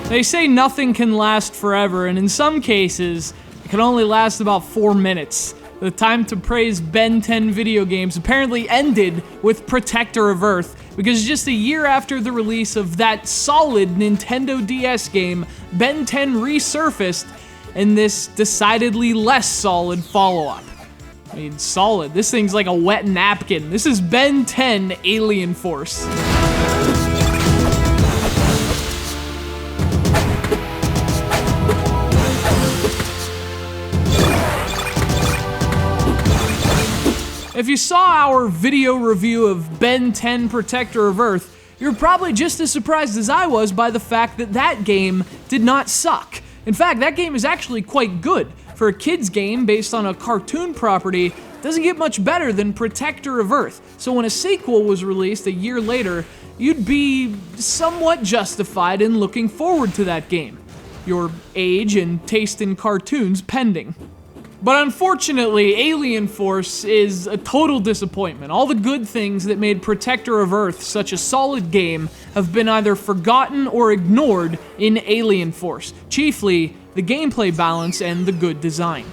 They say nothing can last forever, and in some cases, it can only last about 4 minutes. The time to praise Ben 10 video games apparently ended with Protector of Earth, because just a year after the release of that solid Nintendo DS game, Ben 10 resurfaced in this decidedly less solid follow-up. I mean, solid. This thing's like a wet napkin. This is Ben 10 Alien Force. If you saw our video review of Ben 10 Protector of Earth, you're probably just as surprised as I was by the fact that that game did not suck. In fact, that game is actually quite good. For a kid's game based on a cartoon property, it doesn't get much better than Protector of Earth. So when a sequel was released a year later, you'd be somewhat justified in looking forward to that game. Your age and taste in cartoons pending. But unfortunately, Alien Force is a total disappointment. All the good things that made Protector of Earth such a solid game have been either forgotten or ignored in Alien Force, chiefly the gameplay balance and the good design.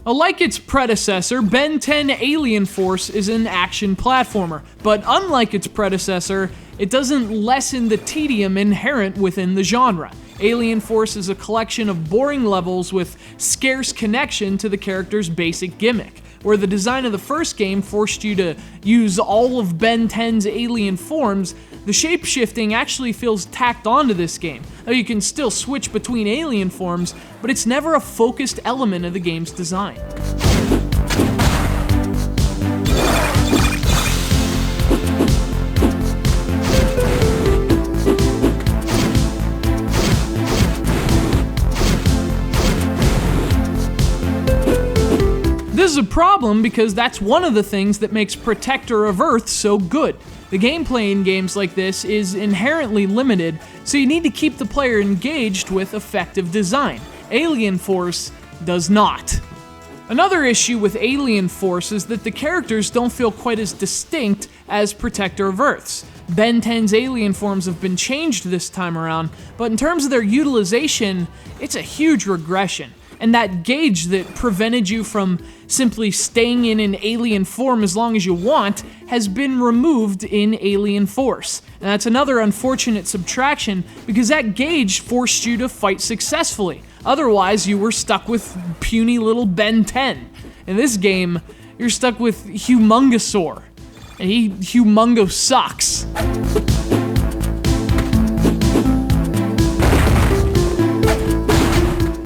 Like its predecessor, Ben 10 Alien Force is an action platformer, but unlike its predecessor, it doesn't lessen the tedium inherent within the genre. Alien Force is a collection of boring levels with scarce connection to the character's basic gimmick. Where the design of the first game forced you to use all of Ben 10's alien forms, the shape-shifting actually feels tacked onto this game. Now, you can still switch between alien forms, but it's never a focused element of the game's design. This is a problem because that's one of the things that makes Protector of Earth so good. The gameplay in games like this is inherently limited, so you need to keep the player engaged with effective design. Alien Force does not. Another issue with Alien Force is that the characters don't feel quite as distinct as Protector of Earth's. Ben 10's alien forms have been changed this time around, but in terms of their utilization, it's a huge regression. And that gauge that prevented you from simply staying in an alien form as long as you want has been removed in Alien Force. And that's another unfortunate subtraction because that gauge forced you to fight successfully. Otherwise, you were stuck with puny little Ben 10. In this game, you're stuck with Humongosaur. And Humongo sucks.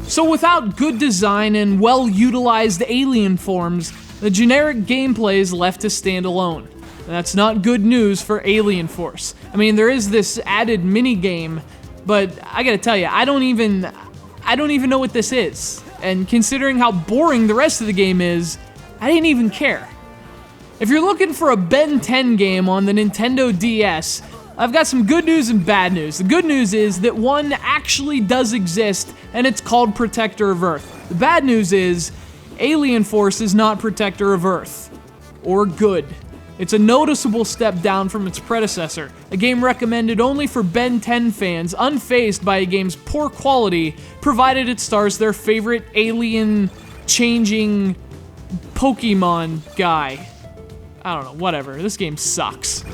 So without good design and well-utilized alien forms, the generic gameplay is left to stand alone. And that's not good news for Alien Force. I mean, there is this added minigame, but I gotta tell you, I don't even know what this is. And considering how boring the rest of the game is, I didn't even care. If you're looking for a Ben 10 game on the Nintendo DS, I've got some good news and bad news. The good news is that one actually does exist, and it's called Protector of Earth. The bad news is, Alien Force is not Protector of Earth. Or good. It's a noticeable step down from its predecessor, a game recommended only for Ben 10 fans, unfazed by a game's poor quality, provided it stars their favorite alien-changing Pokemon guy. I don't know, whatever. This game sucks.